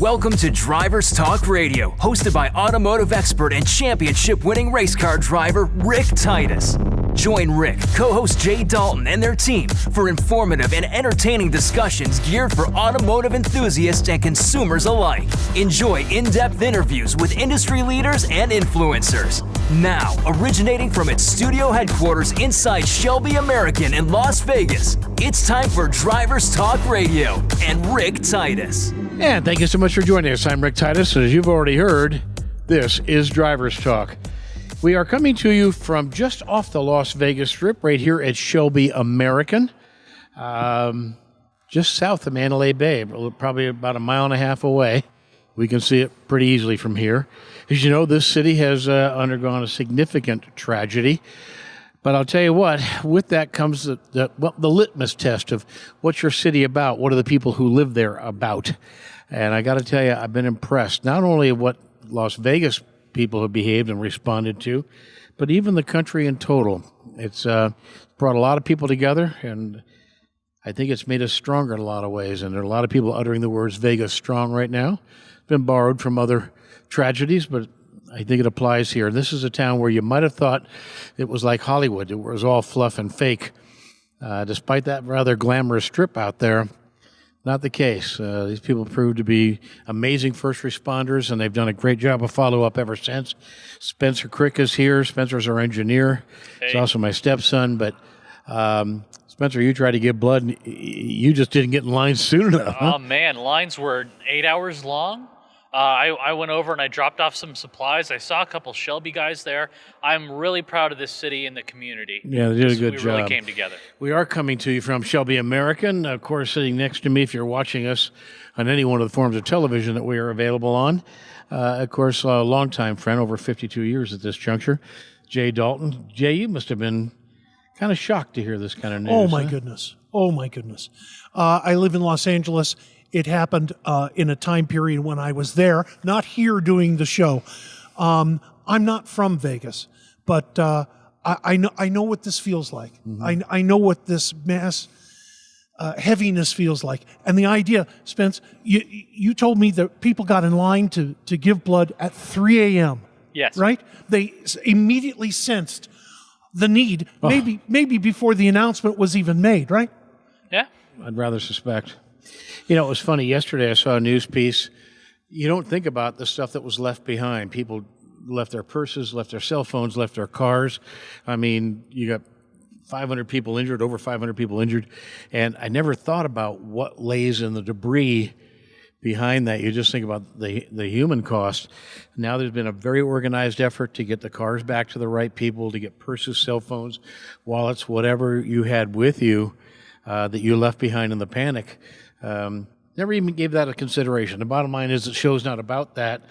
Welcome to Drivers Talk Radio, hosted by automotive expert and championship-winning race car driver Rick Titus. Join Rick, co-host Jay Dalton, and their team for informative and entertaining discussions geared for automotive enthusiasts and consumers alike. Enjoy in-depth interviews with industry leaders and influencers. Now, originating from its studio headquarters inside Shelby American in Las Vegas, it's time for Drivers Talk Radio and Rick Titus. And thank you so much for joining us. I'm Rick Titus, and as you've already heard, this is Drivers Talk. We are coming to you from just off the Las Vegas Strip, right here at Shelby American, just south of Mandalay Bay, probably about a mile and a half away. We can see it pretty easily from here. As you know, this city has undergone a significant tragedy. But I'll tell you what, with that comes the litmus test of what's your city about, what are the people who live there about. And I got to tell you, I've been impressed, not only of what Las Vegas people have behaved and responded to, but even the country in total. It's brought a lot of people together, and I think it's made us stronger in a lot of ways. And there are a lot of people uttering the words Vegas strong right now. It's been borrowed from other tragedies, but I think it applies here. This is a town where you might have thought it was like Hollywood. It was all fluff and fake. Despite that rather glamorous strip out there, not the case. These people proved to be amazing first responders, and they've done a great job of follow-up ever since. Spencer Crick is here. Spencer's our engineer. Hey. He's also my stepson. But Spencer, you tried to give blood, and you just didn't get in line soon enough. Oh, man. Lines were 8 hours long. I went over and I dropped off some supplies. I saw a couple Shelby guys there. I'm really proud of this city and the community. Yeah, they did a good job. We really came together. We are coming to you from Shelby American. Of course, sitting next to me, if you're watching us on any one of the forms of television that we are available on, of course, a longtime friend, over 52 years at this juncture, Jay Dalton. Jay, you must have been kind of shocked to hear this kind of news. Oh, my goodness. Oh, my goodness. I live in Los Angeles. It happened in a time period when I was there, not here doing the show. I'm not from Vegas, but I know what this feels like. Mm-hmm. I know what this mass heaviness feels like. And the idea, Spence, you told me that people got in line to give blood at 3 a.m. Yes. Right? They immediately sensed the need, maybe before the announcement was even made, right? Yeah. I'd rather suspect. You know, it was funny. Yesterday I saw a news piece. You don't think about the stuff that was left behind. People left their purses, left their cell phones, left their cars. I mean, you got 500 people injured, over 500 people injured. And I never thought about what lays in the debris behind that. You just think about the human cost. Now there's been a very organized effort to get the cars back to the right people, to get purses, cell phones, wallets, whatever you had with you that you left behind in the panic. Never even gave that a consideration. The bottom line is the show's not about that,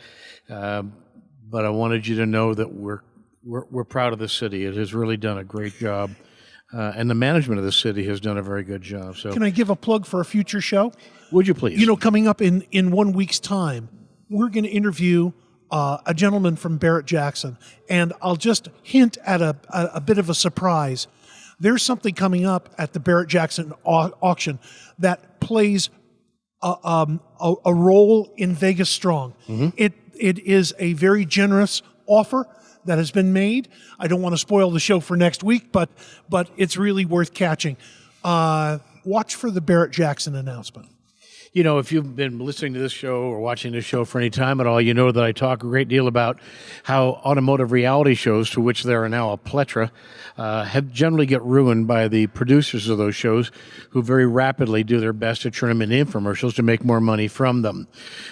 but I wanted you to know that we're proud of this city. It has really done a great job, and the management of the city has done a very good job. So, can I give a plug for a future show? Would you please? You know, coming up in 1 week's time, we're going to interview a gentleman from Barrett-Jackson, and I'll just hint at a bit of a surprise. There's something coming up at the Barrett-Jackson auction that plays a role in Vegas Strong. Mm-hmm. It is a very generous offer that has been made. I don't want to spoil the show for next week, but it's really worth catching. Watch for the Barrett-Jackson announcement. You know, if you've been listening to this show or watching this show for any time at all, you know that I talk a great deal about how automotive reality shows, to which there are now a plethora, have generally get ruined by the producers of those shows, who very rapidly do their best to turn them into infomercials to make more money from them.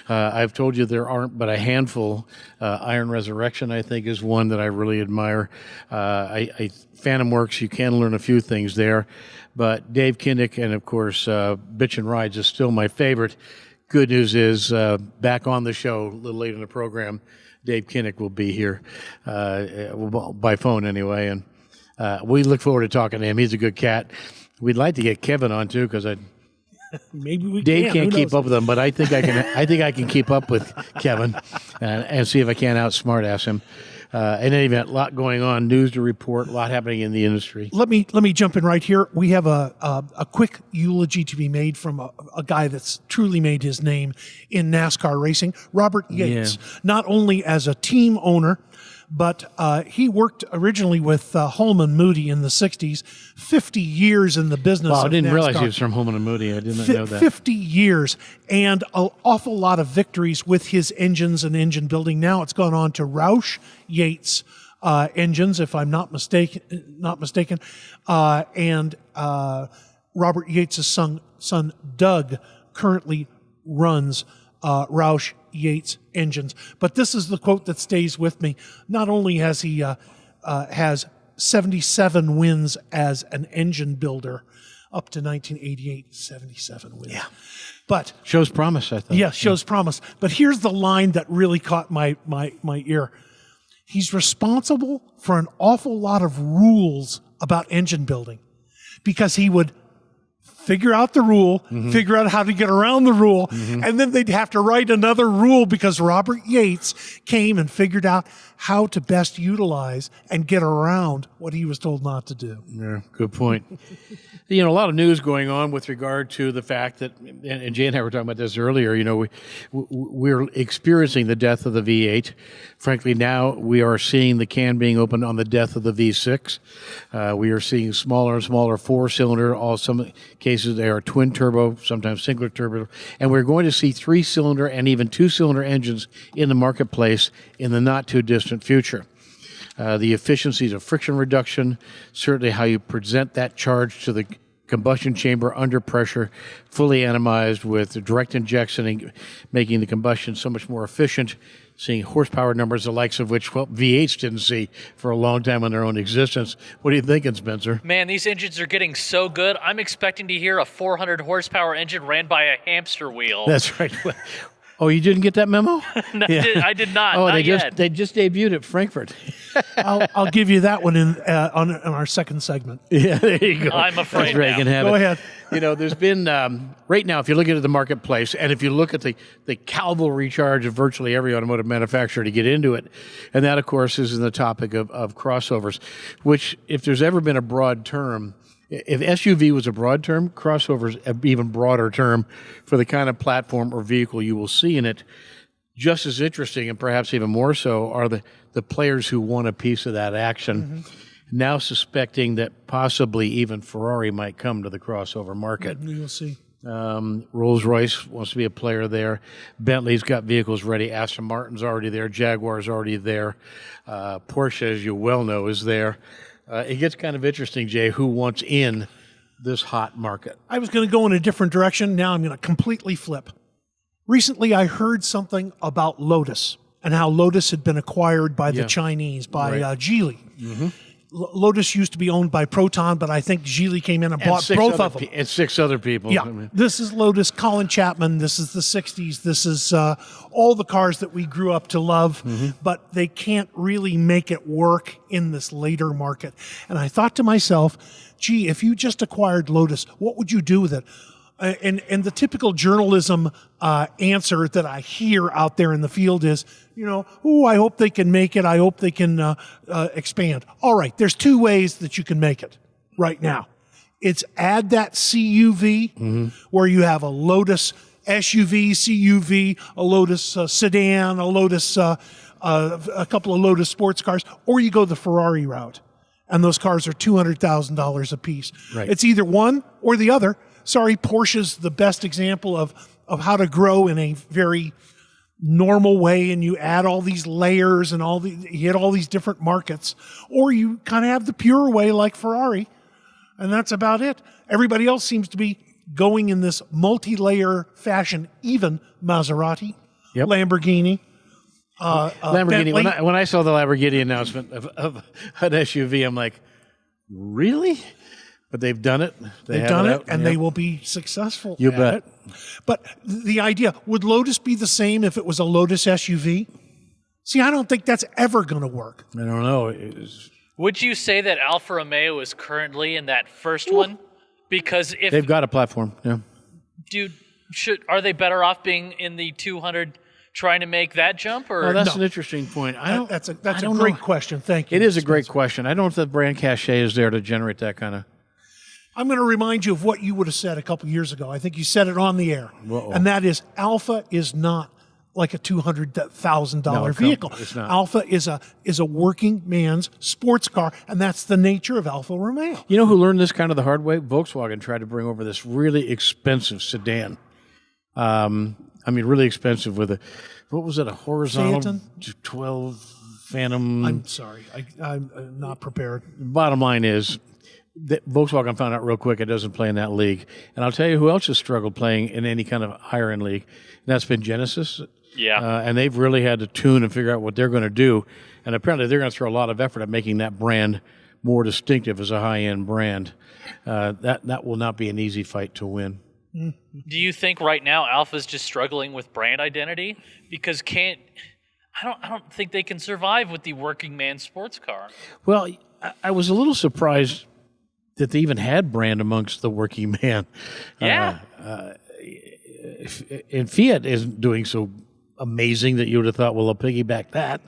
I've told you there aren't but a handful. Iron Resurrection, I think, is one that I really admire. Phantom Works, you can learn a few things there. But Dave Kindig and, of course, Bitchin Rides is still my favorite. Good news is, back on the show a little later in the program, Dave Kindig will be here, by phone anyway. And we look forward to talking to him. He's a good cat. We'd like to get Kevin on, too, because maybe Dave can't keep up with him, but I think I can keep up with Kevin and see if I can't outsmart-ass him. In any event, a lot going on, news to report, a lot happening in the industry. Let me jump in right here. We have a quick eulogy to be made from a guy that's truly made his name in NASCAR racing, Robert Yates. Not only as a team owner, but he worked originally with Holman Moody in the 60s, 50 years in the business Wow, I of didn't NASCAR. realize he was from Holman and Moody. I didn't know that. 50 years and an awful lot of victories with his engines and engine building. Now it's gone on to Roush Yates engines, if I'm not mistaken. And Robert Yates' son Doug currently runs Roush Yates engines. But this is the quote that stays with me. Not only has he has 77 wins as an engine builder up to 1988, 77 wins. Yeah. But shows promise, I thought. yeah, shows promise. But here's the line that really caught my ear. He's responsible for an awful lot of rules about engine building because he would figure out the rule, figure out how to get around the rule, and then they'd have to write another rule because Robert Yates came and figured out how to best utilize and get around what he was told not to do. Yeah, good point. A lot of news going on with regard to the fact that, and Jay and I were talking about this earlier, we're experiencing the death of the V8. Frankly, now we are seeing the can being opened on the death of the V6. We are seeing smaller and smaller four-cylinder, some cases they are twin-turbo, sometimes single-turbo, and we're going to see three-cylinder and even two-cylinder engines in the marketplace in the not-too-distant future. The efficiencies of friction reduction, certainly how you present that charge to the combustion chamber under pressure, fully atomized with direct injection, making the combustion so much more efficient, seeing horsepower numbers the likes of which, V8s didn't see for a long time in their own existence. What are you thinking, Spencer? Man, these engines are getting so good. I'm expecting to hear a 400 horsepower engine ran by a hamster wheel. That's right. Oh, you didn't get that memo? No, I did not. Oh, not they just debuted at Frankfurt. I'll give you that one on our second segment. Yeah, there you go. I'm afraid That's Reagan now. had Go it. ahead. There's been, right now, if you look at the marketplace, and if you look at the cavalry charge of virtually every automotive manufacturer to get into it, and that, of course, is in the topic of crossovers, which, if there's ever been a broad term, if SUV was a broad term, crossovers an even broader term for the kind of platform or vehicle you will see in it. Just as interesting, and perhaps even more so, are the players who want a piece of that action, now suspecting that possibly even Ferrari might come to the crossover market. You'll see. Rolls-Royce wants to be a player there. Bentley's got vehicles ready. Aston Martin's already there. Jaguar's already there. Porsche, as you well know, is there. It gets kind of interesting, Jay, who wants in this hot market. I was going to go in a different direction. Now I'm going to completely flip. Recently, I heard something about Lotus and how Lotus had been acquired by the Chinese, by Geely. Lotus used to be owned by Proton, but I think Geely came in and bought both of them. And six other people. Yeah, this is Lotus, Colin Chapman. This is the 60s. This is all the cars that we grew up to love, but they can't really make it work in this later market. And I thought to myself, gee, if you just acquired Lotus, what would you do with it? And the typical journalism answer that I hear out there in the field is, I hope they can make it. I hope they can expand. All right, there's two ways that you can make it right now. It's add that CUV where you have a Lotus SUV, CUV, a Lotus sedan, a Lotus, a couple of Lotus sports cars, or you go the Ferrari route. And those cars are $200,000 a piece. Right. It's either one or the other. Sorry, Porsche's the best example of how to grow in a very normal way, and you add all these layers and you hit all these different markets, or you kind of have the pure way like Ferrari, and that's about it. Everybody else seems to be going in this multi-layer fashion, even Maserati, Lamborghini. Lamborghini. Bentley. When I saw the Lamborghini announcement of an SUV, I'm like, really? But they've done it. They've done it, and they will be successful. You bet. It. But the idea, would Lotus be the same if it was a Lotus SUV? See, I don't think that's ever going to work. I don't know. Would you say that Alfa Romeo is currently in that first one? Because if they've got a platform, dude, are they better off being in the 200 trying to make that jump? Or Oh, that's an interesting point. That's a I don't great know. question. Thank you. It is a great Spencer. question. I don't know if the brand cachet is there to generate that kind of. I'm going to remind you of what you would have said a couple years ago. I think you said it on the air, Uh-oh. and that is Alpha is not like a $200,000 No, vehicle. it's not. Alpha is a working man's sports car, and that's the nature of Alfa Romeo. You know who learned this kind of the hard way? Volkswagen tried to bring over this really expensive sedan. Really expensive with what was it, a horizontal Phantom? 12 Phantom? I'm sorry, I'm not prepared. Bottom line is that Volkswagen found out real quick it doesn't play in that league. And I'll tell you who else has struggled playing in any kind of higher-end league, and that's been Genesis. Yeah. And they've really had to tune and figure out what they're going to do. And apparently they're going to throw a lot of effort at making that brand more distinctive as a high-end brand. That will not be an easy fight to win. Do you think right now Alpha's just struggling with brand identity? Because I don't think they can survive with the working man sports car. Well, I was a little surprised that they even had brand amongst the working man. Yeah. And Fiat isn't doing so amazing that you would have thought, well, they'll piggyback that.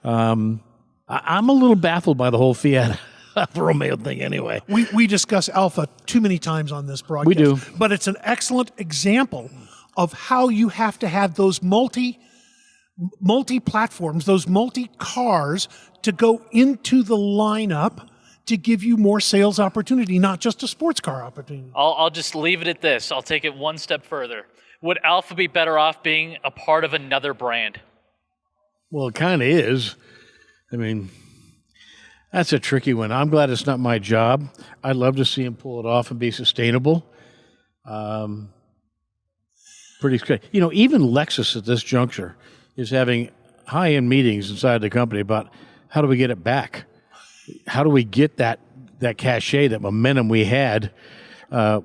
I'm a little baffled by the whole Fiat Alfa Romeo thing anyway. We discuss Alpha too many times on this broadcast. We do. But it's an excellent example of how you have to have those multi-platforms, those multi-cars to go into the lineup to give you more sales opportunity, not just a sports car opportunity. I'll just leave it at this. I'll take it one step further. Would Alpha be better off being a part of another brand? Well, it kind of is. I mean, that's a tricky one. I'm glad it's not my job. I'd love to see him pull it off and be sustainable. Pretty scary. You know, even Lexus at this juncture is having high-end meetings inside the company about how do we get it back? How do we get that cachet, that momentum we had,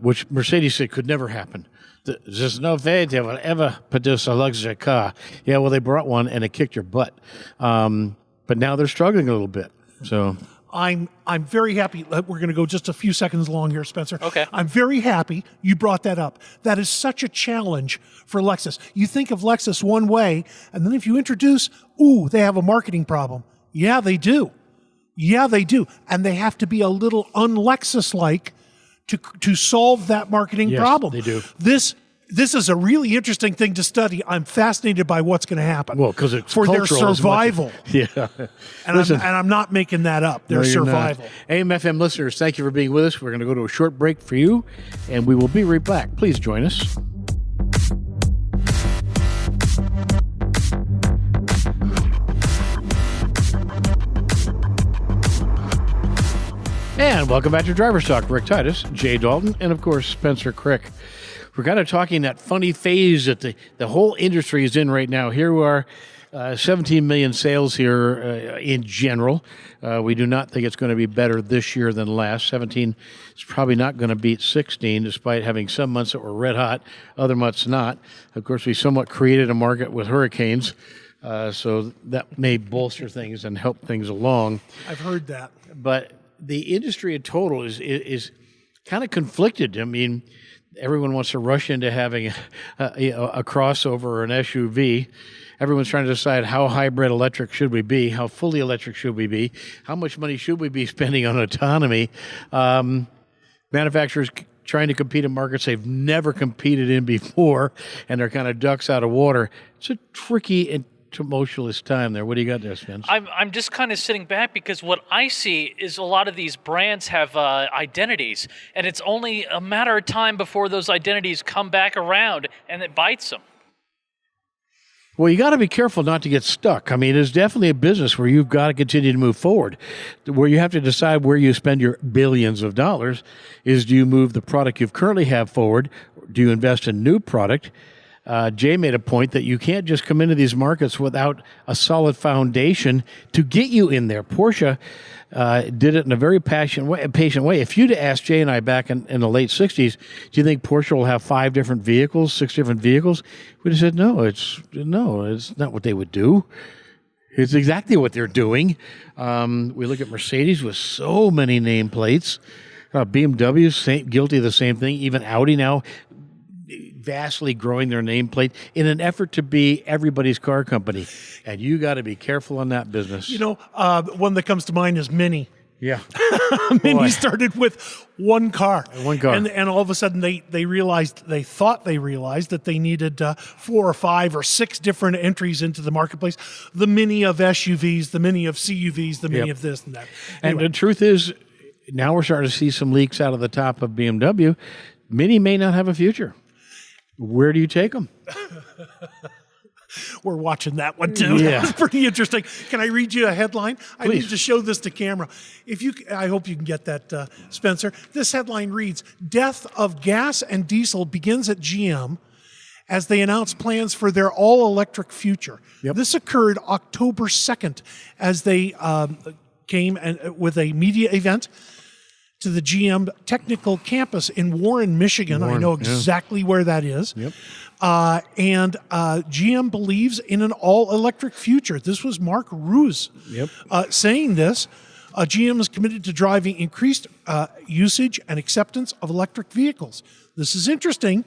which Mercedes said could never happen. There's no way they will ever produce a luxury car. Yeah, well, they brought one and it kicked your butt. But now they're struggling a little bit. So I'm very happy. We're going to go just a few seconds long here, Spencer. Okay. I'm very happy you brought that up. That is such a challenge for Lexus. You think of Lexus one way, and then if you introduce, they have a marketing problem. Yeah, they do. Yeah, they do. And they have to be a little un-Lexus-like to solve that marketing problem. They do. This is a really interesting thing to study. I'm fascinated by what's going to happen. Well, because it's for their cultural as much as- survival. Yeah. And I'm not making that up. Their No, you're not. survival. AM/FM listeners, thank you for being with us. We're going to go to a short break for you, and we will be right back. Please join us. And welcome back to Driver's Talk. Rick Titus, Jay Dalton, and of course, Spencer Crick. We're kind of talking that funny phase that the whole industry is in right now. Here we are, 17 million sales here in general. We do not think it's going to be better this year than last. 17 is probably not going to beat 16, despite having some months that were red hot, other months not. Of course, we somewhat created a market with hurricanes, so that may bolster things and help things along. I've heard that. But the industry in total is kind of conflicted. I mean, everyone wants to rush into having a crossover or an SUV. Everyone's trying to decide how hybrid electric should we be, how fully electric should we be, how much money should we be spending on autonomy. Manufacturers trying to compete in markets they've never competed in before, and they're kind of ducks out of water. It's a tricky and tumultuous time there. What do you got there, Spence? I'm just kind of sitting back because what I see is a lot of these brands have identities, and it's only a matter of time before those identities come back around and it bites them. Well, you got to be careful not to get stuck. I mean, it's definitely a business where you've got to continue to move forward, where you have to decide where you spend your billions of dollars. Do you move the product you currently have forward? Do you invest in new product? Jay made a point that you can't just come into these markets without a solid foundation to get you in there. Porsche did it in a very patient way. If you'd asked Jay and I back in the late 60s, do you think Porsche will have 6 different vehicles? We'd have said, no, it's not what they would do. It's exactly what they're doing. We look at Mercedes with so many nameplates. BMW, guilty of the same thing. Even Audi now vastly growing their nameplate in an effort to be everybody's car company. And you got to be careful on that business. One that comes to mind is Mini. Yeah. Mini started with one car. One car. And all of a sudden they thought they realized that they needed 4 or 5 or 6 different entries into the marketplace. The Mini of SUVs, the Mini of CUVs, the Mini of this and that. And the truth is, now we're starting to see some leaks out of the top of BMW. Mini may not have a future. Where do you take them? We're watching that one too. Yeah. That's pretty interesting. Can I read you a headline? I Please. need to show this to camera. I hope you can get that, Spencer. This headline reads, "Death of gas and diesel begins at GM as they announce plans for their all-electric future." Yep. This occurred October 2nd as they came with a media event to the GM Technical Campus in Warren, Michigan. I know exactly where that is. Yep. And GM believes in an all-electric future. This was Mark Roos saying this. GM is committed to driving increased usage and acceptance of electric vehicles. This is interesting,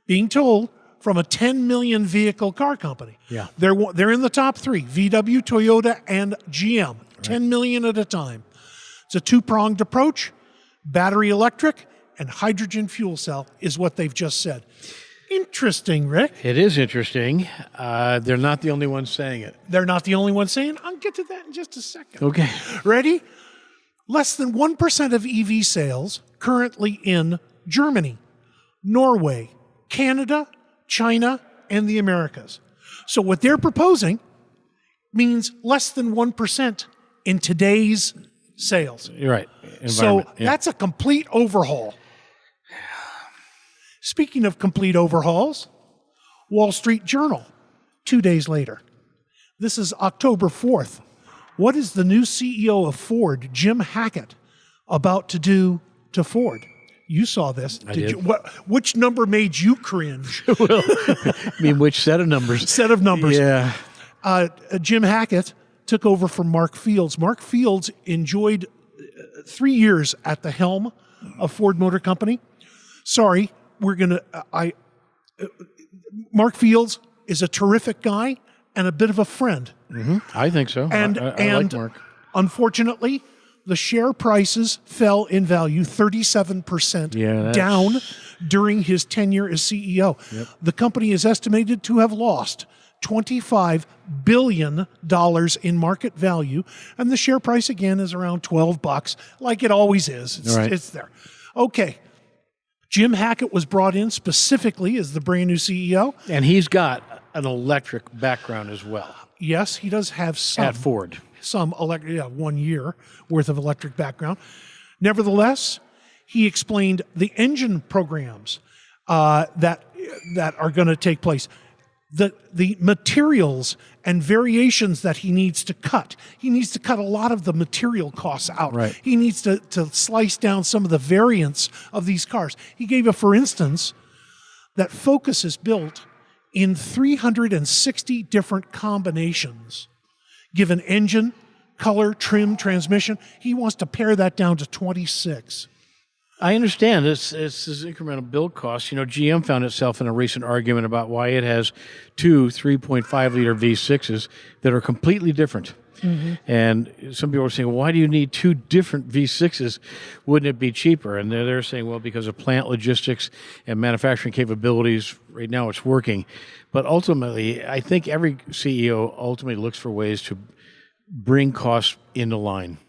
being told from a 10 million vehicle car company. Yeah. They're in the top 3, VW, Toyota, and GM, 10 million at a time. It's a two-pronged approach. Battery electric and hydrogen fuel cell is what they've just said. Interesting, Rick. It is interesting. They're not the only ones saying it. They're not the only ones saying. I'll get to that in just a second. Okay. Ready? Less than 1% of EV sales currently in Germany, Norway, Canada, China, and the Americas. So what they're proposing means less than 1% in today's sales. You're right. So that's a complete overhaul. Speaking of complete overhauls, Wall Street Journal, 2 days later. This is October 4th. What is the new CEO of Ford, Jim Hackett, about to do to Ford? You saw this. Did. You? Which number made you cringe? I mean, which set of numbers? Set of numbers. Yeah. Jim Hackett took over from Mark Fields. Mark Fields enjoyed 3 years at the helm of Ford Motor Company. Sorry, Mark Fields is a terrific guy and a bit of a friend. Mm-hmm. I think so. And I like Mark. Unfortunately, the share prices fell in value 37% down during his tenure as CEO. Yep. The company is estimated to have lost $25 billion in market value, and the share price again is around $12, like it always is. It's there. Okay. Jim Hackett was brought in specifically as the brand new CEO. And he's got an electric background as well. Yes, he does have some. At Ford. Some electric, 1 year worth of electric background. Nevertheless, he explained the engine programs that are going to take place. The materials and variations that he needs to cut. He needs to cut a lot of the material costs out. Right. He needs to slice down some of the variants of these cars. He gave for instance, that Focus is built in 360 different combinations, given engine, color, trim, transmission. He wants to pare that down to 26. I understand it's this incremental build cost. GM found itself in a recent argument about why it has 2 3.5 liter V6s that are completely different. Mm-hmm. And some people are saying, well, why do you need 2 different V6s? Wouldn't it be cheaper? And they're saying, well, because of plant logistics and manufacturing capabilities, right now it's working. But ultimately, I think every CEO ultimately looks for ways to bring costs into line.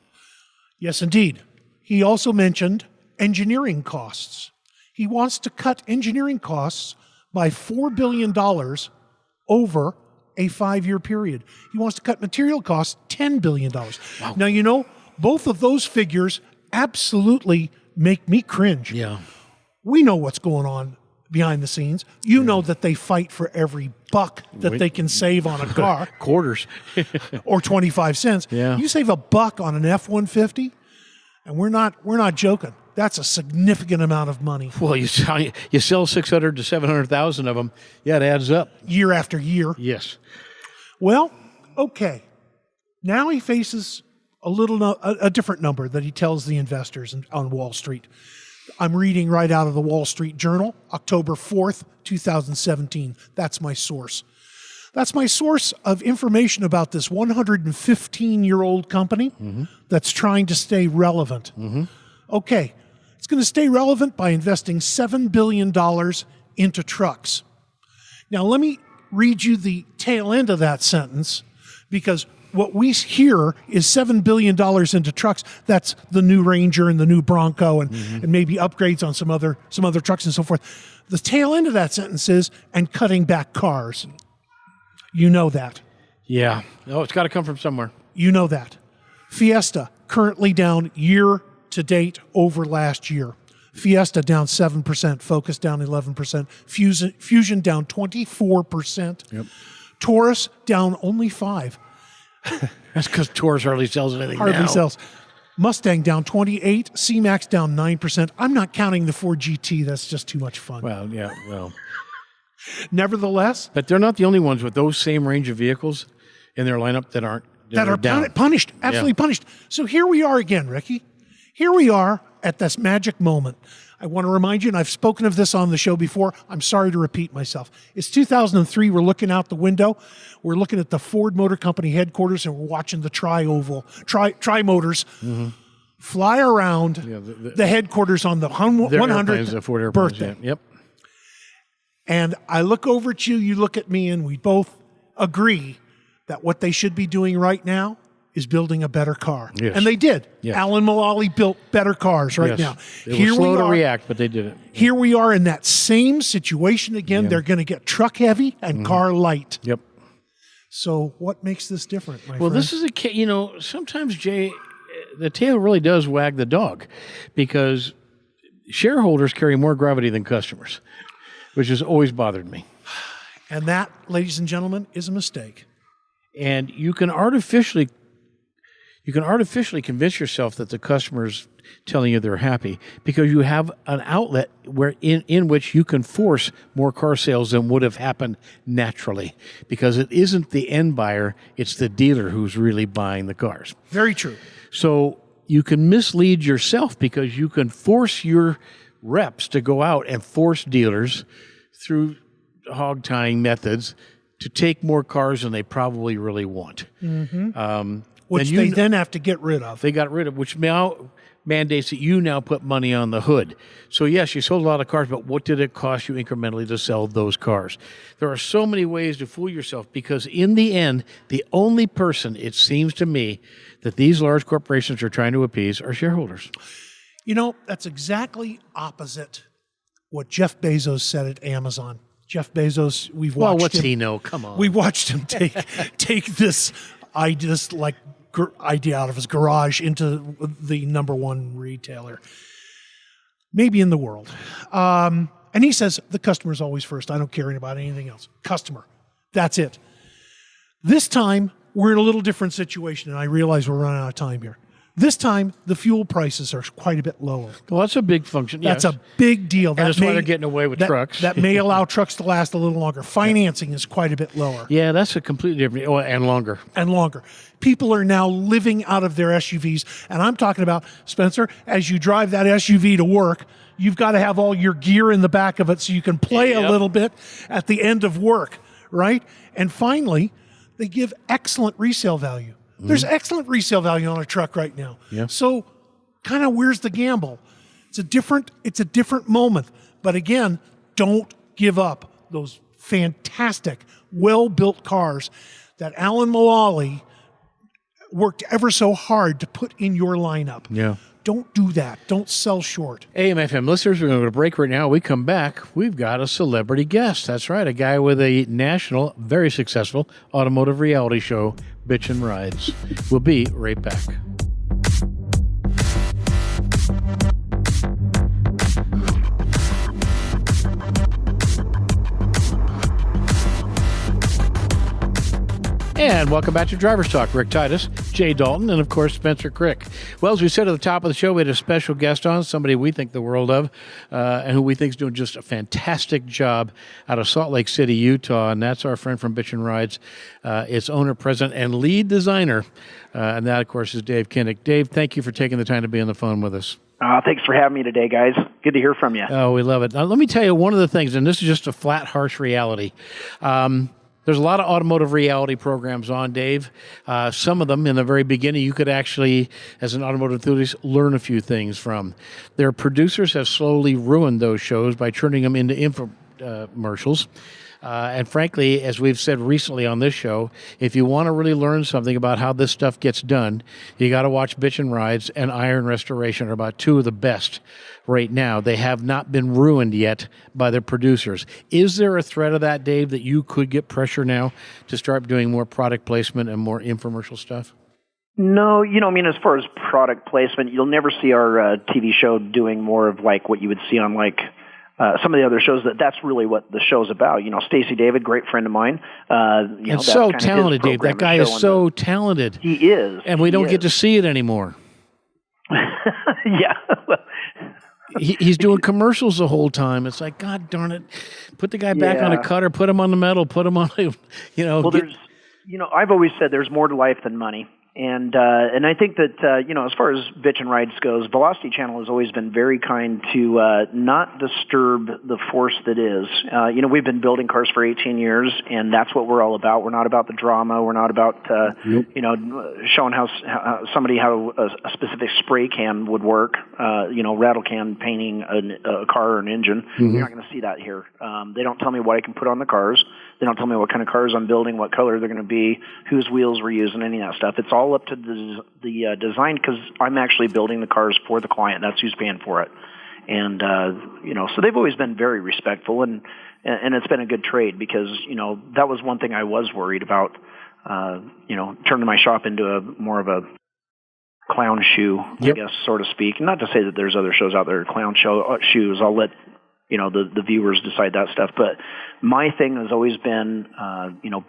Yes, indeed. He also mentioned engineering costs. He wants to cut engineering costs by $4 billion over a 5-year period. He wants to cut material costs $10 billion. Wow. Now, both of those figures absolutely make me cringe. Yeah. We know what's going on behind the scenes. You know that they fight for every buck that they can save on a car. Quarters. Or 25 cents. Yeah. You save a buck on an F-150, and we're not joking. That's a significant amount of money. Well, you sell 600 to 700,000 of them. Yeah, it adds up. Year after year. Yes. Well, okay. Now he faces a different number that he tells the investors on Wall Street. I'm reading right out of the Wall Street Journal, October 4th, 2017. That's my source. That's my source of information about this 115-year-old company that's trying to stay relevant. Okay, it's going to stay relevant by investing $7 billion into trucks. Now, let me read you the tail end of that sentence, because what we hear is $7 billion into trucks. That's the new Ranger and the new Bronco and maybe upgrades on some other trucks and so forth. The tail end of that sentence is, and cutting back cars. You know that. Yeah. No, it's got to come from somewhere. You know that. Fiesta currently down year to date over last year. Fiesta down 7%, Focus down 11%, Fusion down 24%, Yep. Taurus down only 5%. That's because Taurus hardly sells anything now. Hardly sells. Mustang down 28%, C-Max down 9%. I'm not counting the Ford GT. That's just too much fun. Well, yeah, well. Nevertheless, But they're not the only ones with those same range of vehicles in their lineup that are down. Punished, absolutely punished. So here we are again, Ricky. Here we are at this magic moment. I want to remind you, and I've spoken of this on the show before. I'm sorry to repeat myself. It's 2003. We're looking out the window. We're looking at the Ford Motor Company headquarters, and we're watching the Tri-Motors fly around the headquarters on the 100th Ford airplanes, birthday. Yeah. Yep. And I look over at you, you look at me, and we both agree that what they should be doing right now is building a better car. Yes. And they did. Yes. Alan Mulally built better cars right now. They were slow to react, but they did it. Here we are in that same situation again. Yeah. They're going to get truck heavy and car light. Yep. So what makes this different, my Well, friend? this is sometimes, Jay, the tail really does wag the dog, because shareholders carry more gravity than customers, which has always bothered me. And that, ladies and gentlemen, is a mistake. And you can artificially convince yourself that the customer's telling you they're happy, because you have an outlet where in which you can force more car sales than would have happened naturally, because it isn't the end buyer, it's the dealer who's really buying the cars. Very true. So you can mislead yourself, because you can force your reps to go out and force dealers through hog tying methods to take more cars than they probably really want. Which they then have to get rid of. They got rid of, which now mandates that you now put money on the hood. So yes, you sold a lot of cars, but what did it cost you incrementally to sell those cars? There are so many ways to fool yourself, because in the end, the only person, it seems to me, that these large corporations are trying to appease are shareholders. You know, that's exactly opposite what Jeff Bezos said at Amazon. Jeff Bezos, we've watched What's him. he know? Come on. We watched him take this idea out of his garage into the number one retailer, maybe in the world. And he says, the customer's always first. I don't care about anything else. Customer. That's it. This time, we're in a little different situation, and I realize we're running out of time here. This time, the fuel prices are quite a bit lower. Well, that's a big function. That's yes. a big deal. And that's why they're getting away with trucks. That may allow trucks to last a little longer. Financing is quite a bit lower. Yeah, that's a completely different, and longer. And longer. People are now living out of their SUVs. And I'm talking about, Spencer, as you drive that SUV to work, you've got to have all your gear in the back of it so you can play a little bit at the end of work, right? And finally, they give excellent resale value. There's excellent resale value on a truck right now. Yeah. So kind of where's the gamble? It's a different moment. But again, don't give up those fantastic, well-built cars that Alan Mulally worked ever so hard to put in your lineup. Yeah. Don't do that. Don't sell short. AM/FM listeners, we're going to go to break right now. We come back, we've got a celebrity guest. That's right, a guy with a national, very successful automotive reality show, Bitchin Rides. We'll be right back. And welcome back to Driver's Talk. Rick Titus, Jay Dalton, and of course, Spencer Crick. Well, as we said at the top of the show, we had a special guest on, somebody we think the world of, and who we think is doing just a fantastic job out of Salt Lake City, Utah, and that's our friend from Bitchin Rides, its owner, president, and lead designer, and that, of course, is Dave Kindig. Dave, thank you for taking the time to be on the phone with us. Thanks for having me today, guys. Good to hear from you. Oh, we love it. Now, let me tell you one of the things, and this is just a flat, harsh reality. There's a lot of automotive reality programs on, Dave. Some of them, in the very beginning, you could actually, as an automotive enthusiast, learn a few things from. Their producers have slowly ruined those shows by turning them into infomercials. And frankly, as we've said recently on this show, if you want to really learn something about how this stuff gets done, you got to watch Bitchin Rides and Iron Restoration are about two of the best right now. They have not been ruined yet by their producers. Is there a threat of that, Dave, that you could get pressure now to start doing more product placement and more infomercial stuff? No, as far as product placement, you'll never see our TV show doing more of like what you would see on like some of the other shows. That's really what the show's about. Stacey David, great friend of mine. And so talented, Dave. That guy is so talented. He is. And we don't get to see it anymore. Yeah. He's doing commercials the whole time. It's like, God darn it. Put the guy back on a cutter, put him on the metal, put him on, Well, I've always said there's more to life than money. And I think that, as far as Bitchin Rides goes, Velocity Channel has always been very kind to not disturb the force that is. We've been building cars for 18 years, and that's what we're all about. We're not about the drama. We're not about, showing how a specific spray can would work, rattle can painting a car or an engine. Mm-hmm. You're not going to see that here. They don't tell me what I can put on the cars. They don't tell me what kind of cars I'm building, what color they're going to be, whose wheels we're using, any of that stuff. It's all up to the design, because I'm actually building the cars for the client. That's who's paying for it. And, so they've always been very respectful, and it's been a good trade, because, that was one thing I was worried about, turning my shop into more of a clown shoe, I guess, so to speak. Not to say that there's other shows out there, clown shoes. I'll let the viewers decide that stuff. But my thing has always been,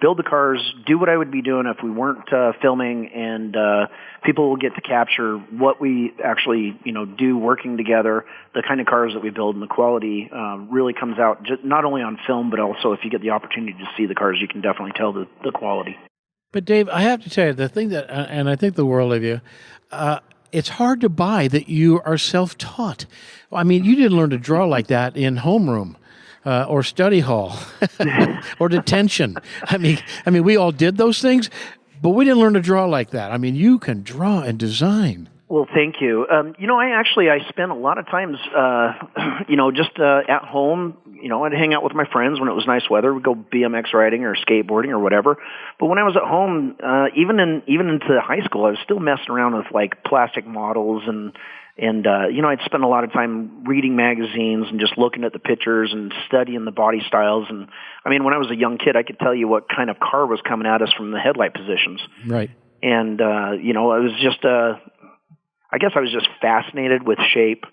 build the cars, do what I would be doing if we weren't filming, and people will get to capture what we actually, do working together, the kind of cars that we build, and the quality really comes out just not only on film, but also if you get the opportunity to see the cars, you can definitely tell the quality. But Dave, I have to tell you, the thing that, and I think the world of you, it's hard to buy that you are self-taught. I mean, you didn't learn to draw like that in homeroom or study hall or detention. I mean, we all did those things, but we didn't learn to draw like that. I mean, you can draw and design. Well, thank you. I spent a lot of times, just at home. I'd hang out with my friends when it was nice weather. We'd go BMX riding or skateboarding or whatever. But when I was at home, even into high school, I was still messing around with like plastic models and I'd spend a lot of time reading magazines and just looking at the pictures and studying the body styles. And I mean, when I was a young kid, I could tell you what kind of car was coming at us from the headlight positions. Right. And I was just I guess I was just fascinated with shape,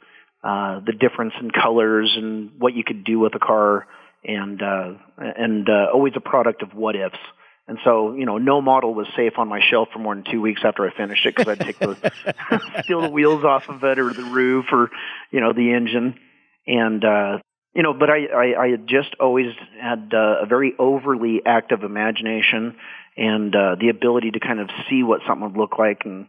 the difference in colors and what you could do with a car, and always a product of what ifs. And so, no model was safe on my shelf for more than 2 weeks after I finished it, because I'd take steal the wheels off of it, or the roof, or, the engine. And, but I had just always had a very overly active imagination, and the ability to kind of see what something would look like. And,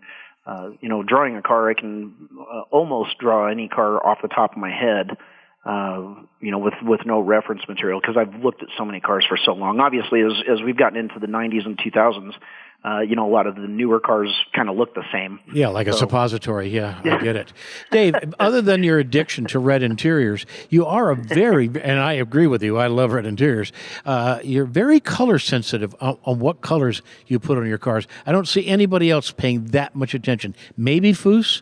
drawing a car, I can almost draw any car off the top of my head, with no reference material, because I've looked at so many cars for so long. Obviously, as we've gotten into the 90s and 2000s, a lot of the newer cars kind of look the same. Yeah, like a suppository. Yeah, I get it. Dave, other than your addiction to red interiors, you are and I agree with you, I love red interiors, you're very color sensitive on what colors you put on your cars. I don't see anybody else paying that much attention. Maybe Foose?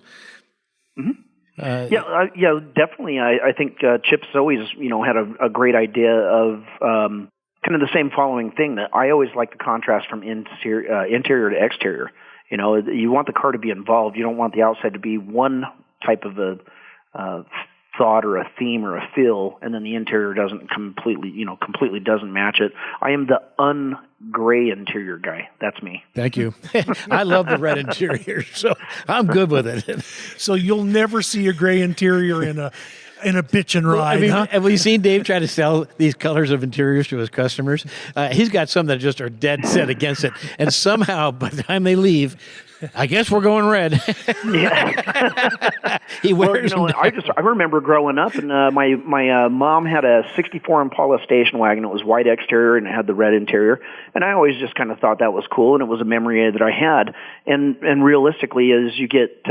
Mm-hmm. Yeah, definitely. I think Chip's always, had a great idea of kind of the same following thing, that I always like the contrast from interior to exterior. You want the car to be involved. You don't want the outside to be one type of a thought or a theme or a feel, and then the interior doesn't completely doesn't match it. I am the gray interior guy. That's me. Thank you. I love the red interior, so I'm good with it. So you'll never see a gray interior in in a bitchin' ride, huh? Have we seen Dave try to sell these colors of interiors to his customers? He's got some that just are dead set against it. And somehow, by the time they leave, I guess we're going red. He wears them down. I remember growing up, and my mom had a '64 Impala station wagon. It was white exterior and it had the red interior, and I always just kind of thought that was cool, and it was a memory that I had. And realistically, as you get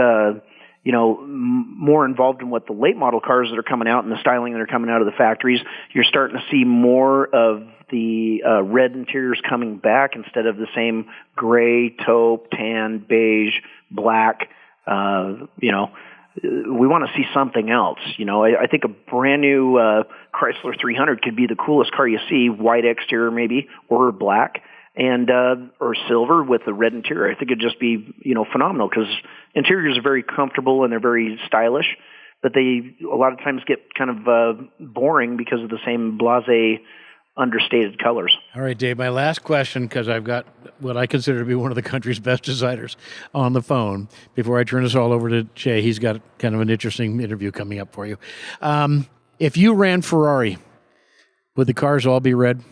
more involved in what the late model cars that are coming out and the styling that are coming out of the factories, you're starting to see more of the red interiors coming back instead of the same gray, taupe, tan, beige, black. We want to see something else. I think a brand new Chrysler 300 could be the coolest car you see, white exterior maybe, or black, and or silver with the red interior. I think it'd just be phenomenal, because interiors are very comfortable and they're very stylish, but they a lot of times get kind of boring because of the same blasé, understated colors. All right, Dave, my last question, because I've got what I consider to be one of the country's best designers on the phone. Before I turn this all over to Jay, he's got kind of an interesting interview coming up for you. If you ran Ferrari, would the cars all be red?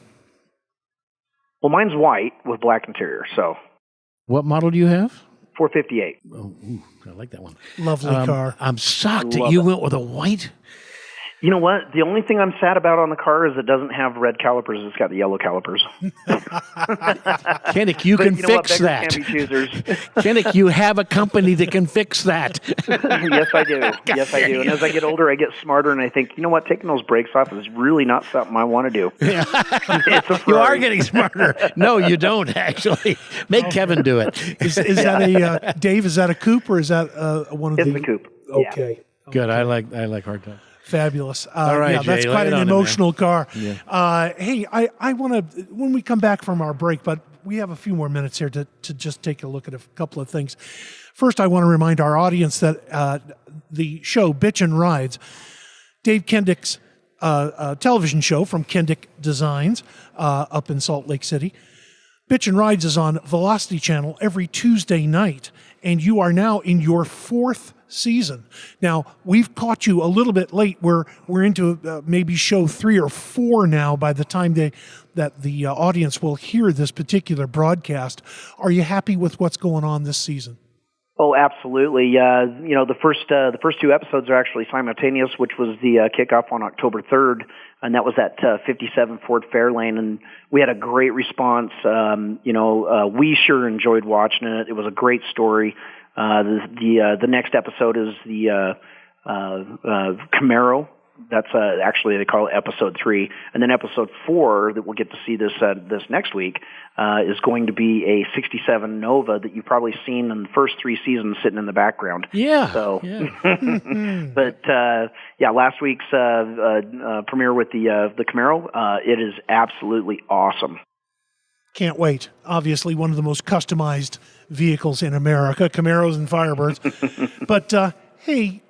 Well, mine's white with black interior, so. What model do you have? 458. Oh, ooh, I like that one. Lovely car. I'm shocked that you went with a white. You know what? The only thing I'm sad about on the car is it doesn't have red calipers. It's got the yellow calipers. Kindig, you can fix that. Can't be choosers. Kindig, you have a company that can fix that. Yes, I do. Yes, I do. And as I get older, I get smarter, and I think, you know what? Taking those brakes off is really not something I want to do. Yeah. You are getting smarter. No, you don't, actually. Make Kevin do it. Is that a Dave? Is that a coupe, or is that one of it's the? a coupe. Okay. Good. I like hardtop. Fabulous. All right, yeah, that's Jay, quite an emotional car. Yeah. Hey, I want to, when we come back from our break, but we have a few more minutes here to just take a look at a couple of things. First, I want to remind our audience that the show Bitchin Rides, Dave Kindig's television show from Kindig Designs up in Salt Lake City. Bitchin Rides is on Velocity Channel every Tuesday night, and you are now in your 4th season. Now, we've caught you a little bit late. We're into maybe show 3 or 4 now by the time that the audience will hear this particular broadcast. Are you happy with what's going on this season? Oh, absolutely. The first 2 episodes are actually simultaneous, which was the kickoff on October 3rd, and that was at 57 Fort Fairlane, and we had a great response. We sure enjoyed watching it. It was a great story. The next episode is the Camaro. That's actually they call it episode 3, and then episode 4 that we'll get to see this next week is going to be a '67 Nova that you've probably seen in the first 3 seasons sitting in the background. Yeah. So, yeah. but last week's premiere with the Camaro, it is absolutely awesome. Can't wait. Obviously, one of the most customized vehicles in America, Camaros and Firebirds. But hey,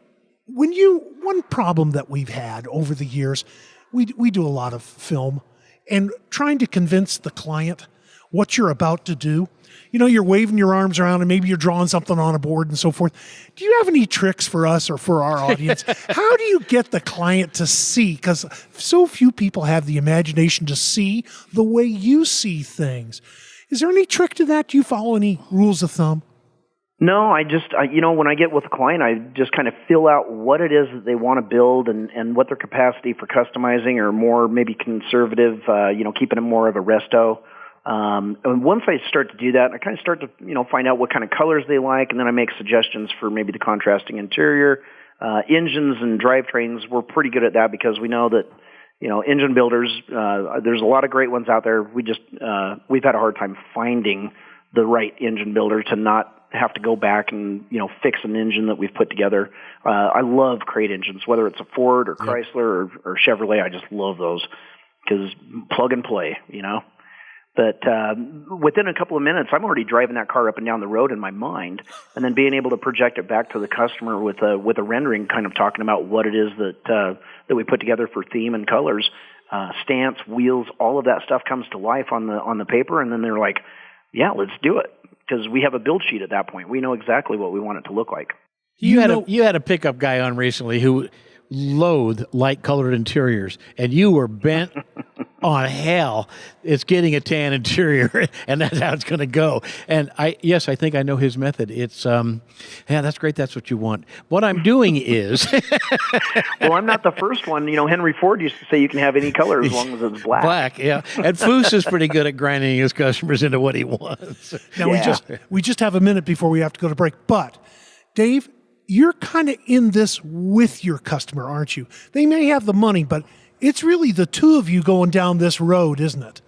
one problem that we've had over the years, we do a lot of film, and trying to convince the client what you're about to do. You're waving your arms around and maybe you're drawing something on a board and so forth. Do you have any tricks for us or for our audience? How do you get the client to see? Because so few people have the imagination to see the way you see things. Is there any trick to that? Do you follow any rules of thumb? No, when I get with a client, I just kind of fill out what it is that they want to build and what their capacity for customizing, or more maybe conservative, keeping it more of a resto. And once I start to do that, I kind of start to, find out what kind of colors they like, and then I make suggestions for maybe the contrasting interior. Engines and drivetrains, we're pretty good at that because we know that, engine builders, there's a lot of great ones out there. We've had a hard time finding the right engine builder to not have to go back and, fix an engine that we've put together. I love crate engines, whether it's a Ford or Chrysler or Chevrolet. I just love those because plug and play, But within a couple of minutes, I'm already driving that car up and down the road in my mind, and then being able to project it back to the customer with a rendering, kind of talking about what it is that we put together for theme and colors, stance, wheels, all of that stuff comes to life on the paper, and then they're like, "Yeah, let's do it," because we have a build sheet at that point. We know exactly what we want it to look like. You had a pickup guy on recently who loathe light-colored interiors, and you were bent on hell. It's getting a tan interior, and that's how it's going to go. And I think I know his method. It's, that's great. That's what you want. What I'm doing is... Well, I'm not the first one. Henry Ford used to say you can have any color as long as it's black. Black, yeah. And Foose is pretty good at grinding his customers into what he wants. Now, we just have a minute before we have to go to break. But, Dave, you're kind of in this with your customer, aren't you? They may have the money, but it's really the two of you going down this road, isn't it?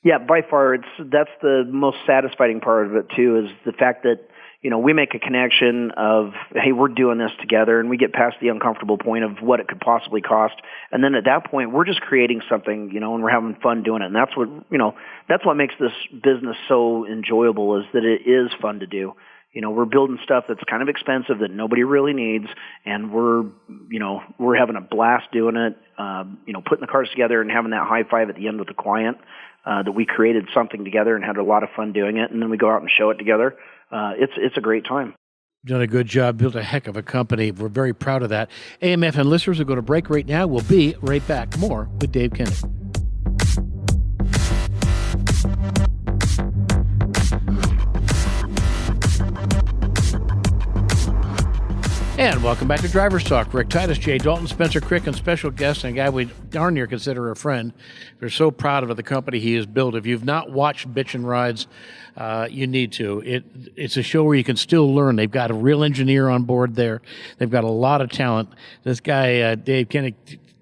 Yeah, by far. That's the most satisfying part of it, too, is the fact that, we make a connection of, hey, we're doing this together, and we get past the uncomfortable point of what it could possibly cost. And then at that point, we're just creating something, and we're having fun doing it. And that's what makes this business so enjoyable, is that it is fun to do. We're building stuff that's kind of expensive that nobody really needs, and we're having a blast doing it, putting the cars together and having that high five at the end with the client, that we created something together and had a lot of fun doing it, and then we go out and show it together. It's a great time. Done a good job, built a heck of a company. We're very proud of that. AMF and listeners will go to break right now. We'll be right back. More with Dave Kindig. And welcome back to Driver's Talk. Rick Titus, Jay Dalton, Spencer Crick, and special guest, and a guy we darn near consider a friend. We're so proud of the company he has built. If you've not watched Bitchin Rides, you need to. It's a show where you can still learn. They've got a real engineer on board there. They've got a lot of talent. This guy, Dave Kindig,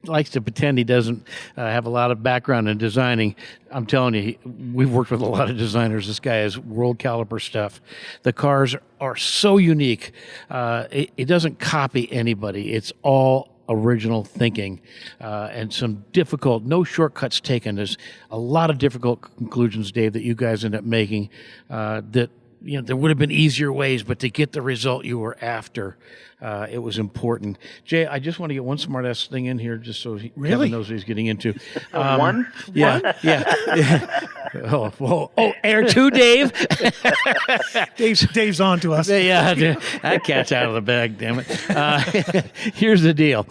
likes to pretend he doesn't have a lot of background in designing. I'm telling you, we've worked with a lot of designers. This guy has world caliber stuff. The cars are so unique. It doesn't copy anybody. It's all original thinking, and some difficult, no shortcuts taken. There's a lot of difficult conclusions, Dave, that you guys end up making, that there would have been easier ways, but to get the result you were after, it was important. Jay, I just want to get one smart-ass thing in here, just so Kevin knows what he's getting into. One? Yeah. Oh, air two, Dave. Dave's on to us. Yeah, that cat's out of the bag, damn it. Here's the deal.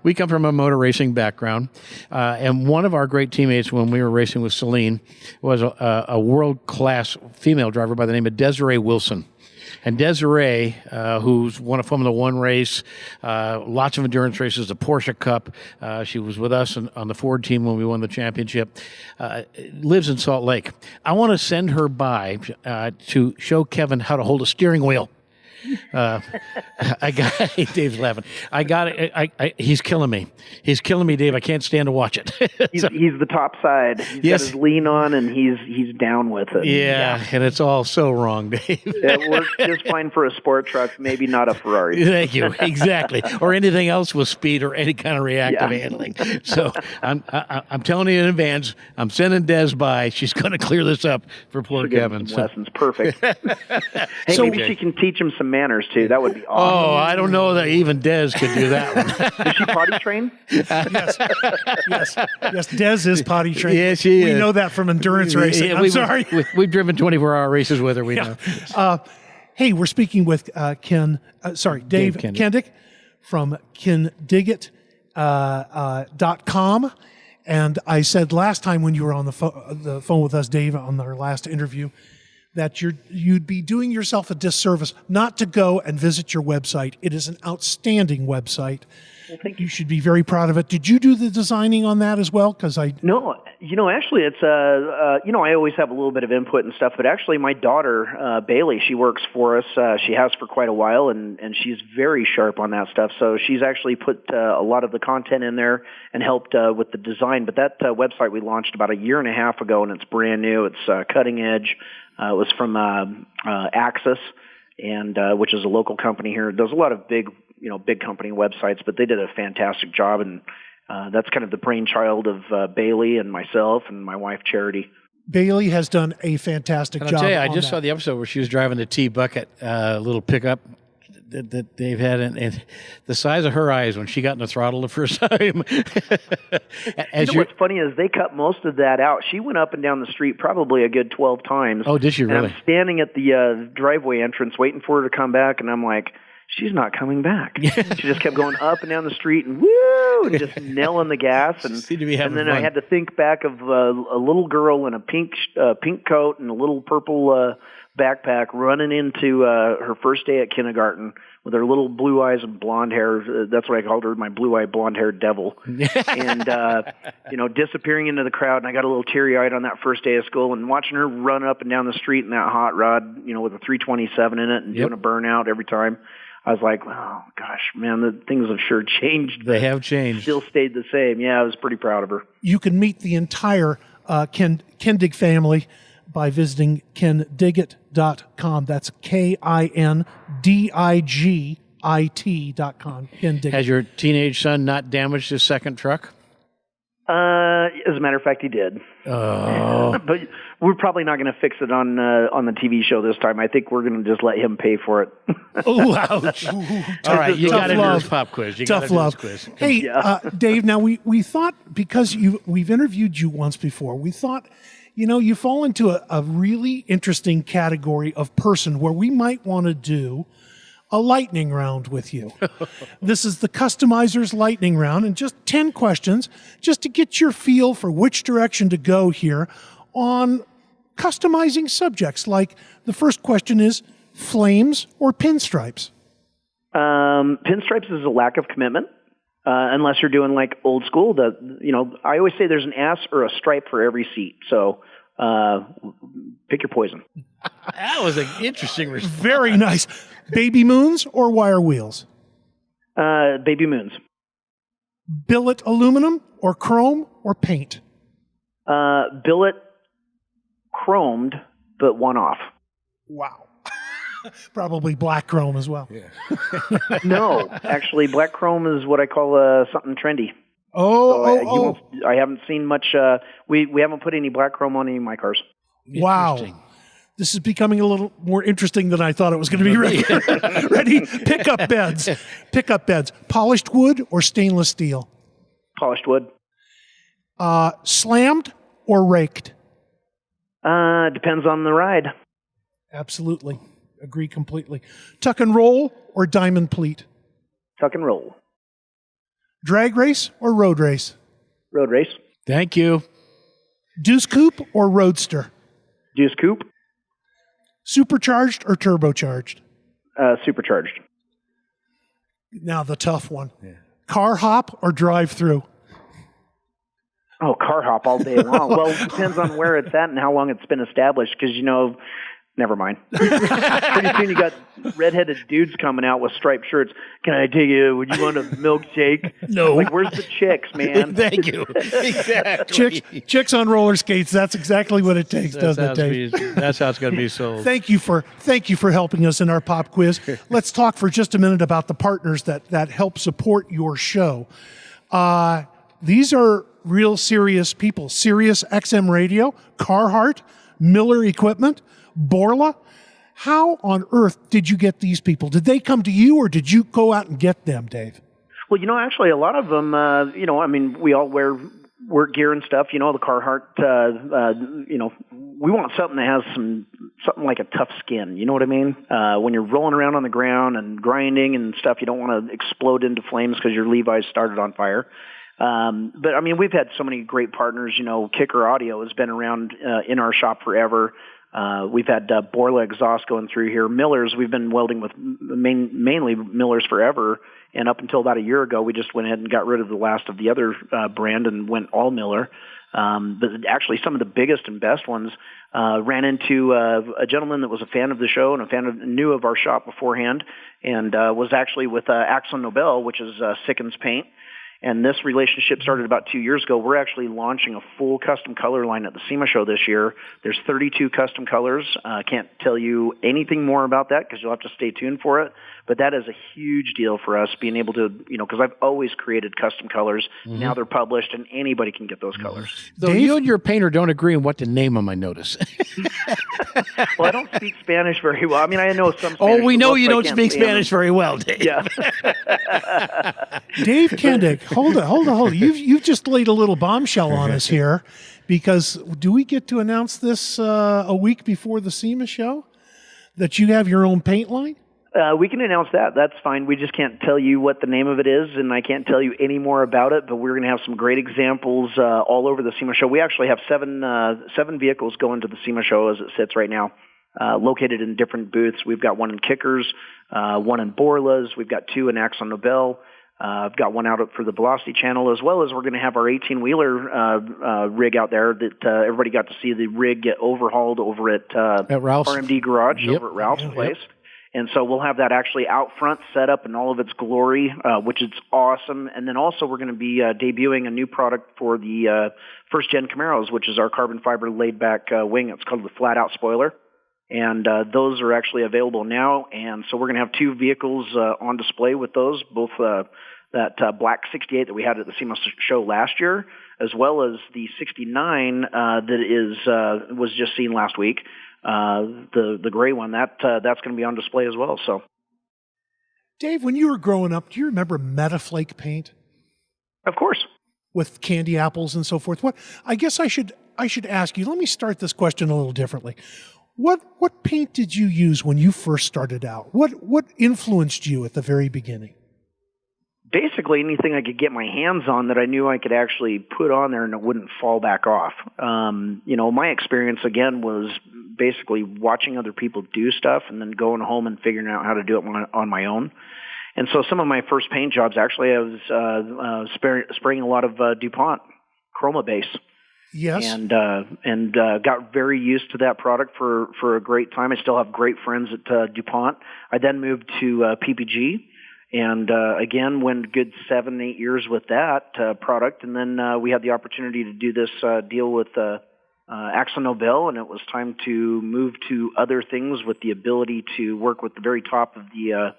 We come from a motor racing background, and one of our great teammates when we were racing with Celine was a world-class female driver by the name of Desiree Wilson. And Desiree, who's won a Formula One race, lots of endurance races, the Porsche Cup. She was with us on the Ford team when we won the championship. Lives in Salt Lake. I want to send her by to show Kevin how to hold a steering wheel. Dave's laughing. I got it. He's killing me. He's killing me, Dave. I can't stand to watch it. He's the top side. He's got his lean on, and he's down with it. Yeah, and it's all so wrong, Dave. It works just fine for a sport truck, maybe not a Ferrari. Thank you. Exactly. Or anything else with speed or any kind of reactive handling. So I'm telling you in advance, I'm sending Des by. She's going to clear this up for poor Kevin. Lessons. Perfect. Hey, so maybe she can teach him some manners too. That would be awesome. Oh, I don't know that even Des could do that one. Is she potty trained? Yes. Des is potty trained. Yeah, she is. We know that from endurance racing. I'm sorry. We've driven 24-hour races with her. We know. Hey, we're speaking with Dave Kindig from kindigit.com. And I said last time when you were on the phone with us, Dave, on our last interview, that you'd be doing yourself a disservice not to go and visit your website. It is an outstanding website. Well, thank you. You should be very proud of it. Did you do the designing on that as well? No, actually, it's I always have a little bit of input and stuff, but actually, my daughter Bailey, she works for us. She has for quite a while, and she's very sharp on that stuff. So she's actually put a lot of the content in there and helped with the design. But that website we launched about a year and a half ago, and it's brand new. It's cutting edge. It was from Axis, and which is a local company here. It does a lot of big company websites, but they did a fantastic job, and that's kind of the brainchild of Bailey and myself and my wife Charity. Bailey has done a fantastic job. I'll tell you, I just saw the episode where she was driving the T-Bucket little pickup that they've had, and the size of her eyes when she got in the throttle the first time. What's funny is they cut most of that out. She went up and down the street probably a good 12 times. Oh, did she really? And I'm standing at the driveway entrance waiting for her to come back, and I'm like, she's not coming back. She just kept going up and down the street and woo, and just nailing the gas. And, Seemed to be having and then fun. I had to think back of a little girl in a pink coat and a little purple backpack running into her first day at kindergarten with her little blue eyes and blonde hair. That's what I called her, my blue-eyed, blonde-haired devil. And, disappearing into the crowd. And I got a little teary-eyed on that first day of school and watching her run up and down the street in that hot rod, with a 327 in it and doing a burnout every time. I was like, oh, gosh, man, the things have sure changed. They have changed. Still stayed the same. Yeah, I was pretty proud of her. You can meet the entire Kindig family by visiting kindigit.com. That's KINDIGIT.com. Kindig. Has your teenage son not damaged his second truck? As a matter of fact, he did. Oh. But we're probably not going to fix it on the TV show this time. I think we're going to just let him pay for it. Oh, ouch. All right, you got to do love. this pop quiz. Tough love. Hey, Dave, now we thought, because we've interviewed you once before, we thought, you fall into a really interesting category of person where we might want to do a lightning round with you. This is the Customizer's lightning round, and just 10 questions just to get your feel for which direction to go here on customizing subjects. Like the first question is flames or pinstripes? Pinstripes is a lack of commitment. Unless you're doing like old school, I always say there's an S or a stripe for every seat. So pick your poison. That was an interesting response. Very nice. Baby moons or wire wheels? Baby moons. Billet aluminum or chrome or paint? Billet chromed, but one off. Wow. Probably black chrome as well. Yeah. No, actually, black chrome is what I call something trendy. I haven't seen much. We haven't put any black chrome on any of my cars. Wow. This is becoming a little more interesting than I thought it was going to be. Ready? Pickup beds. Pickup beds. Polished wood or stainless steel? Polished wood. Slammed or raked? Depends on the ride. Absolutely. Agree completely. Tuck and roll or diamond pleat? Tuck and roll. Drag race or road race? Road race. Thank you. Deuce coupe or roadster? Deuce coupe. Supercharged or turbocharged? Supercharged. Now the tough one. Yeah. Car hop or drive through? Oh, car hop all day long. Well, it depends on where it's at and how long it's been established, because, never mind. Pretty soon you got redheaded dudes coming out with striped shirts. Can I take you? Would you want a milkshake? No. Like, where's the chicks, man? Thank you. Exactly. Chicks on roller skates. That's exactly what it takes, doesn't it, Dave? That's how it's going to be sold. Thank you for helping us in our pop quiz. Let's talk for just a minute about the partners that help support your show. These are real serious people. Sirius XM Radio, Carhartt, Miller Equipment, Borla. How on earth did you get these people? Did they come to you, or did you go out and get them, Dave? Well, actually, a lot of them, we all wear work gear and stuff. The Carhartt, we want something that has something like a tough skin. You know what I mean? When you're rolling around on the ground and grinding and stuff, you don't want to explode into flames because your Levi's started on fire. But we've had so many great partners. Kicker Audio has been around in our shop forever. We've had Borla exhaust going through here. Millers, we've been welding with mainly Millers forever. And up until about a year ago, we just went ahead and got rid of the last of the other brand and went all Miller. But actually, some of the biggest and best ones ran into a gentleman that was a fan of the show and knew of our shop beforehand, and was actually with Axon Nobel, which is Sickens Paint. And this relationship started about 2 years ago. We're actually launching a full custom color line at the SEMA show this year. There's 32 custom colors. I can't tell you anything more about that because you'll have to stay tuned for it. But that is a huge deal for us, being able to, because I've always created custom colors. Mm-hmm. Now they're published, and anybody can get those colors. So you and your painter don't agree on what to name them, I notice. Well, I don't speak Spanish very well. I know some Spanish. Oh, we know you don't speak Spanish very well, Dave. Yeah. Dave Kindig, hold on. You've just laid a little bombshell on us here, because do we get to announce this a week before the SEMA show, that you have your own paint line? We can announce that. That's fine. We just can't tell you what the name of it is, and I can't tell you any more about it, but we're going to have some great examples all over the SEMA show. We actually have seven vehicles going to the SEMA show as it sits right now, located in different booths. We've got one in Kickers, one in Borla's. We've got two in Axon Nobel. I've got one out for the Velocity channel, as well as we're going to have our 18-wheeler rig out there that everybody got to see the rig get overhauled over at Ralph's RMD Garage Yep. over at Ralph's Yep. place. And so we'll have that actually out front set up in all of its glory, which is awesome. And then also we're going to be debuting a new product for the first-gen Camaros, which is our carbon fiber laid-back wing. It's called the flat-out spoiler. And those are actually available now. And so we're going to have two vehicles on display with those, both that black 68 that we had at the SEMA show last year, as well as the 69 that was just seen last week. The gray one, that's going to be on display as well. So, Dave, when you were growing up, do you remember Metaflake paint of course, with candy apples and so forth? What I guess I should ask you. Let me start this question a little differently. What paint did you use when you first started out? What influenced you at the very beginning? basically anything I could get my hands on that I knew I could actually put on there and it wouldn't fall back off. My experience again was basically watching other people do stuff and then going home and figuring out how to do it on my own. And so some of my first paint jobs, actually, I was spraying a lot of DuPont Chroma Base. Yes. And got very used to that product for a great time. I still have great friends at DuPont. I then moved to PPG, and again, went good 7-8 years with that product. And then we had the opportunity to do this deal with Axon Nobel, and it was time to move to other things with the ability to work with the very top of the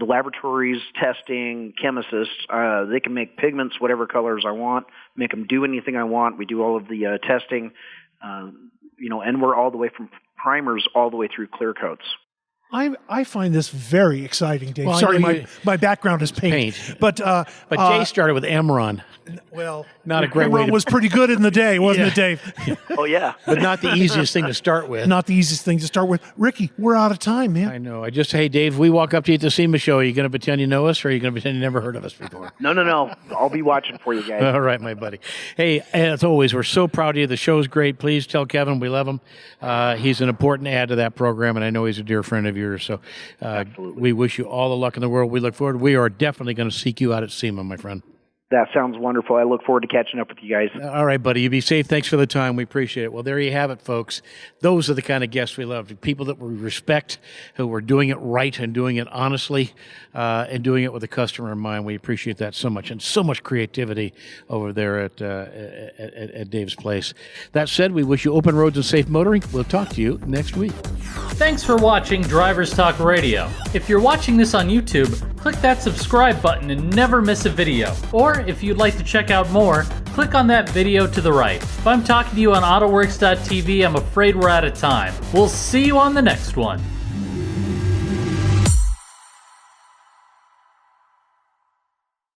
laboratories, testing, chemists. They can make pigments whatever colors I want, make them do anything I want. We do all of the testing, and we're all the way from primers all the way through clear coats. I find this very exciting, Dave. Well, Sorry, my background is paint. But Jay started with Emerald. Well, not a great way Emerald was pretty good in the day, wasn't it, Dave? Oh, yeah. But not the easiest thing to start with. Not the easiest thing to start with. Ricky, we're out of time, man. I know. Hey, Dave, we walk up to you at the SEMA show. Are you going to pretend you know us, or are you going to pretend you never heard of us before? No. I'll be watching for you guys. All right, my buddy. Hey, as always, we're so proud of you. The show's great. Please tell Kevin we love him. He's an important add to that program, and I know he's a dear friend of yours. So we wish you all the luck in the world. We look forward. We are definitely going to seek you out at SEMA, my friend. That sounds wonderful. I look forward to catching up with you guys. All right, buddy. You be safe. Thanks for the time. We appreciate it. Well, there you have it, folks. Those are the kind of guests we love. People that we respect, who are doing it right and doing it honestly, and doing it with the customer in mind. We appreciate that so much, and so much creativity over there at Dave's place. That said, we wish you open roads and safe motoring. We'll talk to you next week. Thanks for watching Drivers Talk Radio. If you're watching this on YouTube, click that subscribe button and never miss a video. Or if you'd like to check out more, click on that video to the right. If I'm talking to you on AutoWorks.tv, I'm afraid we're out of time. We'll see you on the next one.